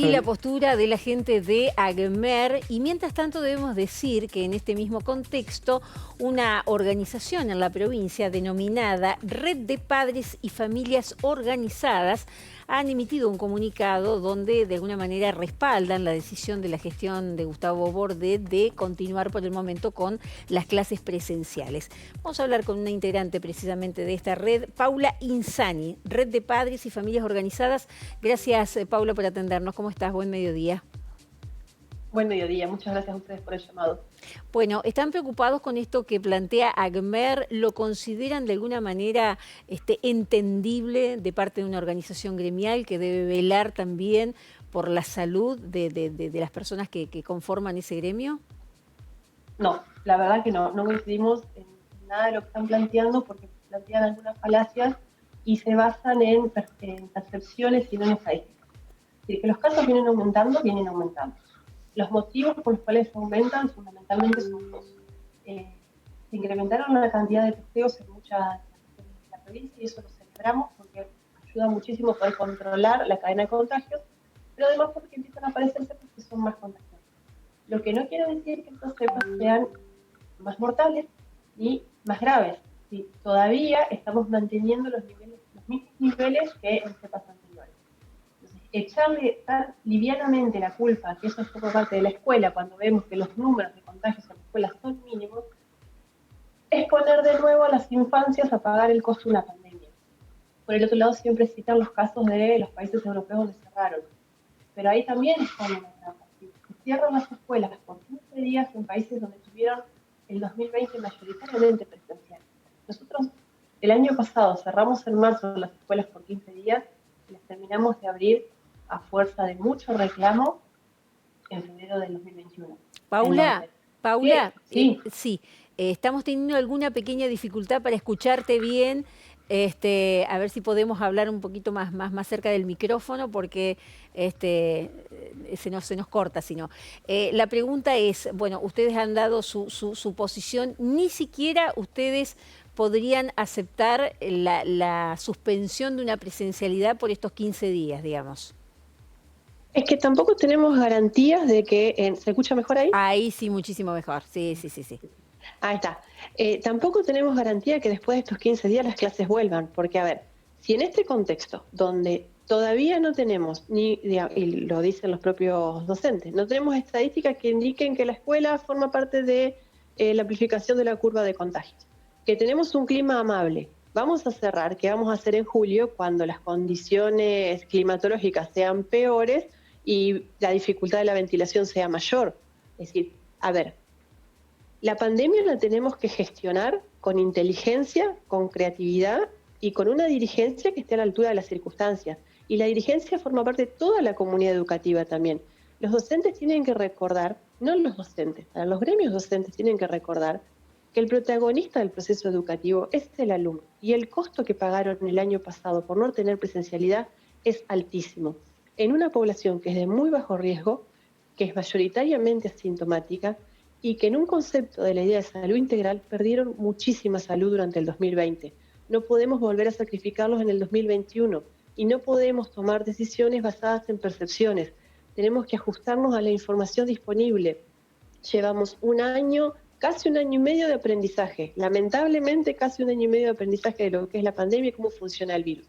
Y la postura de la gente de AGMER, y mientras tanto debemos decir que en este mismo contexto una organización en la provincia denominada Red de Padres y Familias Organizadas han emitido un comunicado donde de alguna manera respaldan la decisión de la gestión de Gustavo Bordet de continuar por el momento con las clases presenciales. Vamos a hablar con una integrante precisamente de esta red, Paula Insani, Red de Padres y Familias Organizadas. Gracias, Paula, por atendernos. ¿Cómo estás? Buen mediodía. Buen mediodía, muchas gracias a ustedes por el llamado. Bueno, ¿están preocupados con esto que plantea AGMER? ¿Lo consideran de alguna manera entendible de parte de una organización gremial que debe velar también por la salud de las personas que conforman ese gremio? No, la verdad que no coincidimos en nada de lo que están planteando porque plantean algunas falacias y se basan en percepciones y no en estadísticas. Es decir, que los casos vienen aumentando. Los motivos por los cuales aumentan fundamentalmente son dos. Se incrementaron la cantidad de testeos en muchas regiones de la provincia y eso lo celebramos porque ayuda muchísimo a poder controlar la cadena de contagios, pero además porque empiezan a aparecer cepas que son más contagiosas. Lo que no quiere decir que estas cepas sean más mortales ni más graves. ¿Sí? Todavía estamos manteniendo los mismos niveles que en cepas anteriores. Entonces, echarle tan livianamente la culpa, que eso es por parte de la escuela, cuando vemos que los números de contagios en la escuela son mínimos, es poner de nuevo a las infancias a pagar el costo de una pandemia. Por el otro lado, siempre citan los casos de los países europeos donde cerraron. Pero ahí también están en la trampa. Se cierran las escuelas por 15 días en países donde tuvieron el 2020 mayoritariamente presencial. Nosotros el año pasado cerramos en marzo las escuelas por 15 días y las terminamos de abrir a fuerza de mucho reclamo en febrero del 2021. Paula, Sí. sí, estamos teniendo alguna pequeña dificultad para escucharte bien. A ver si podemos hablar un poquito más cerca del micrófono porque se nos corta, si no. La pregunta es, bueno, ustedes han dado su posición, ni siquiera ustedes podrían aceptar la suspensión de una presencialidad por estos 15 días, digamos. Es que tampoco tenemos garantías de que... ¿Se escucha mejor ahí? Ahí sí, muchísimo mejor. Sí. Ahí está. Tampoco tenemos garantía que después de estos 15 días las clases vuelvan, porque a ver, si en este contexto donde todavía no tenemos, y lo dicen los propios docentes, no tenemos estadísticas que indiquen que la escuela forma parte de la amplificación de la curva de contagios, que tenemos un clima amable, vamos a cerrar, ¿qué vamos a hacer en julio cuando las condiciones climatológicas sean peores y la dificultad de la ventilación sea mayor? Es decir, a ver, la pandemia la tenemos que gestionar con inteligencia, con creatividad y con una dirigencia que esté a la altura de las circunstancias. Y la dirigencia forma parte de toda la comunidad educativa también. Los docentes tienen que recordar, no los docentes, los gremios docentes tienen que recordar que el protagonista del proceso educativo es el alumno y el costo que pagaron el año pasado por no tener presencialidad es altísimo. En una población que es de muy bajo riesgo, que es mayoritariamente asintomática, y que en un concepto de la idea de salud integral perdieron muchísima salud durante el 2020. No podemos volver a sacrificarlos en el 2021 y no podemos tomar decisiones basadas en percepciones. Tenemos que ajustarnos a la información disponible. Llevamos un año, casi un año y medio de aprendizaje, lamentablemente casi un año y medio de aprendizaje de lo que es la pandemia y cómo funciona el virus.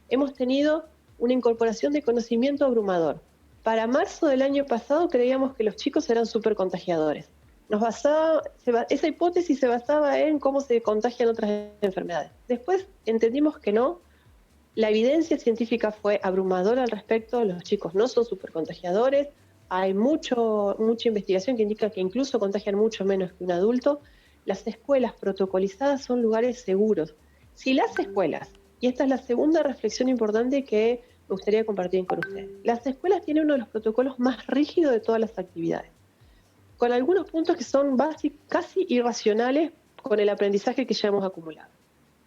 Hemos tenido una incorporación de conocimiento abrumador. Para marzo del año pasado creíamos que los chicos eran súper contagiadores. Esa hipótesis se basaba en cómo se contagian otras enfermedades. Después entendimos que no, la evidencia científica fue abrumadora al respecto, los chicos no son supercontagiadores, hay mucha investigación que indica que incluso contagian mucho menos que un adulto. Las escuelas protocolizadas son lugares seguros. Si las escuelas, y esta es la segunda reflexión importante que me gustaría compartir con ustedes, las escuelas tienen uno de los protocolos más rígidos de todas las actividades, con algunos puntos que son casi irracionales con el aprendizaje que ya hemos acumulado.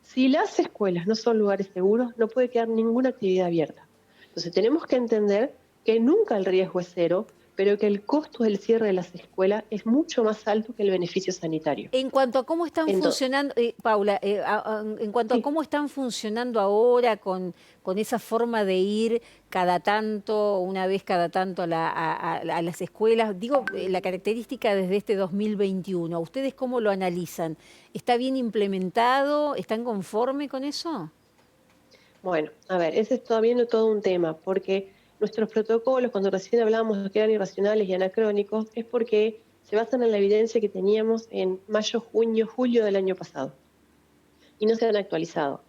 Si las escuelas no son lugares seguros, no puede quedar ninguna actividad abierta. Entonces tenemos que entender que nunca el riesgo es cero, pero que el costo del cierre de las escuelas es mucho más alto que el beneficio sanitario. En cuanto a cómo están Entonces, funcionando, Paula, en cuanto a sí. cómo están funcionando ahora con esa forma de ir cada tanto, una vez cada tanto a las escuelas, digo, la característica desde este 2021, ¿ustedes cómo lo analizan? ¿Está bien implementado? ¿Están conformes con eso? Bueno, a ver, ese es todavía no todo un tema, porque nuestros protocolos, cuando recién hablábamos de que eran irracionales y anacrónicos, es porque se basan en la evidencia que teníamos en mayo, junio, julio del año pasado y no se han actualizado.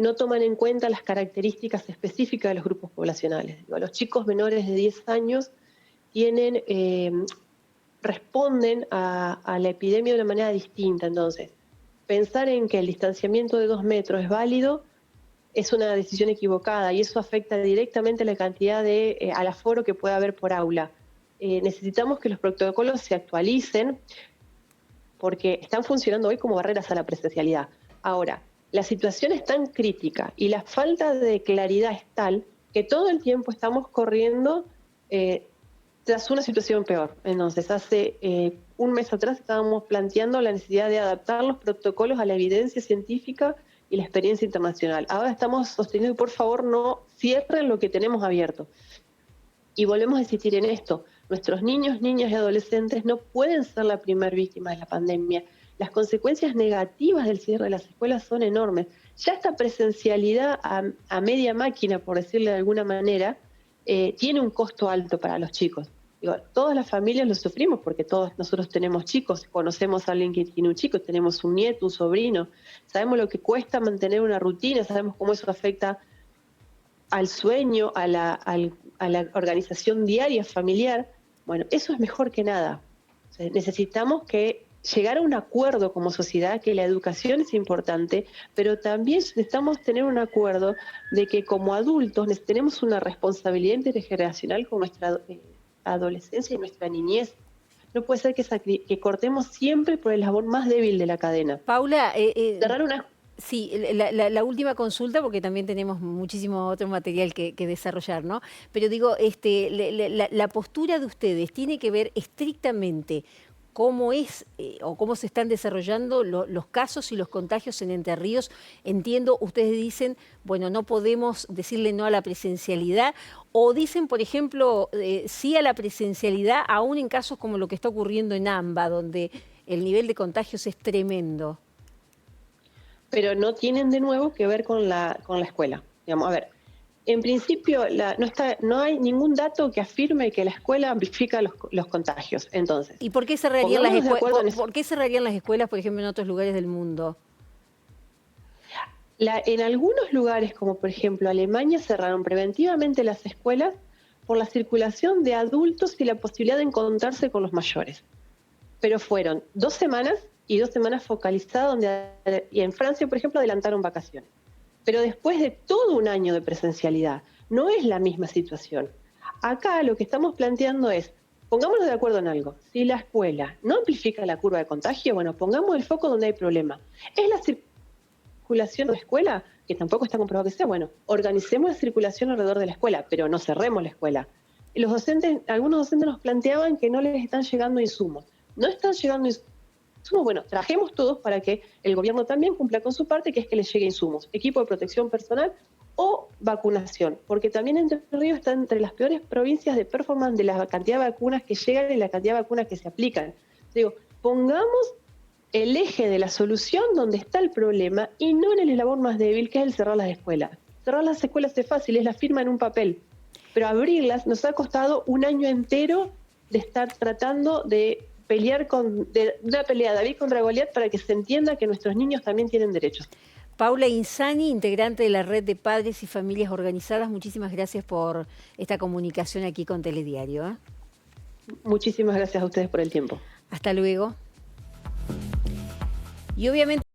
No toman en cuenta las características específicas de los grupos poblacionales. Digo, los chicos menores de 10 años tienen, responden a la epidemia de una manera distinta. Entonces, pensar en que el distanciamiento de 2 metros es válido es una decisión equivocada y eso afecta directamente la cantidad de al aforo que puede haber por aula. Necesitamos que los protocolos se actualicen porque están funcionando hoy como barreras a la presencialidad. Ahora, la situación es tan crítica y la falta de claridad es tal que todo el tiempo estamos corriendo tras una situación peor. Entonces, hace un mes atrás estábamos planteando la necesidad de adaptar los protocolos a la evidencia científica y la experiencia internacional. Ahora estamos sosteniendo, por favor, no cierren lo que tenemos abierto. Y volvemos a insistir en esto. Nuestros niños, niñas y adolescentes no pueden ser la primera víctima de la pandemia. Las consecuencias negativas del cierre de las escuelas son enormes. Ya esta presencialidad a media máquina, por decirle de alguna manera, tiene un costo alto para los chicos. Digo, todas las familias lo sufrimos porque todos nosotros tenemos chicos, conocemos a alguien que tiene un chico, tenemos un nieto, un sobrino, sabemos lo que cuesta mantener una rutina, sabemos cómo eso afecta al sueño, a la organización diaria familiar. Bueno, eso es mejor que nada. O sea, necesitamos llegar a un acuerdo como sociedad, que la educación es importante, pero también necesitamos tener un acuerdo de que como adultos tenemos una responsabilidad intergeneracional con nuestra adolescencia y nuestra niñez. No puede ser que cortemos siempre por el eslabón más débil de la cadena. Paula, Cerrar una... sí, la última consulta, porque también tenemos muchísimo otro material que desarrollar, ¿no? Pero digo, la postura de ustedes tiene que ver estrictamente cómo es o cómo se están desarrollando los casos y los contagios en Entre Ríos. Entiendo, ustedes dicen, bueno, no podemos decirle no a la presencialidad, o dicen, por ejemplo, sí a la presencialidad, aún en casos como lo que está ocurriendo en AMBA, donde el nivel de contagios es tremendo. Pero no tienen de nuevo que ver con la escuela. Digamos, a ver, en principio no hay ningún dato que afirme que la escuela amplifica los contagios. Entonces, ¿Y por qué cerrarían por qué cerrarían las escuelas, por ejemplo, en otros lugares del mundo? En algunos lugares, como por ejemplo Alemania, cerraron preventivamente las escuelas por la circulación de adultos y la posibilidad de encontrarse con los mayores. Pero fueron 2 semanas y 2 semanas focalizadas, y en Francia, por ejemplo, adelantaron vacaciones. Pero después de todo un año de presencialidad, no es la misma situación. Acá lo que estamos planteando es, pongámonos de acuerdo en algo. Si la escuela no amplifica la curva de contagio, bueno, pongamos el foco donde hay problema. ¿Es la circulación de la escuela? Que tampoco está comprobado que sea. Bueno, organicemos la circulación alrededor de la escuela, pero no cerremos la escuela. Los docentes, algunos docentes nos planteaban que no les están llegando insumos. No están llegando insumos. Bueno, trabajemos todos para que el gobierno también cumpla con su parte, que es que les llegue insumos, equipo de protección personal o vacunación, porque también Entre Ríos está entre las peores provincias de performance de la cantidad de vacunas que llegan y la cantidad de vacunas que se aplican. Digo, pongamos el eje de la solución donde está el problema y no en el eslabón más débil, que es el cerrar las escuelas. Cerrar las escuelas es fácil, es la firma en un papel, pero abrirlas nos ha costado un año entero de estar tratando de pelear de una pelea David contra Goliat para que se entienda que nuestros niños también tienen derechos. Paula Insani, integrante de la Red de Padres y Familias Organizadas, muchísimas gracias por esta comunicación aquí con Telediario, ¿eh? Muchísimas gracias a ustedes por el tiempo. Hasta luego. Y obviamente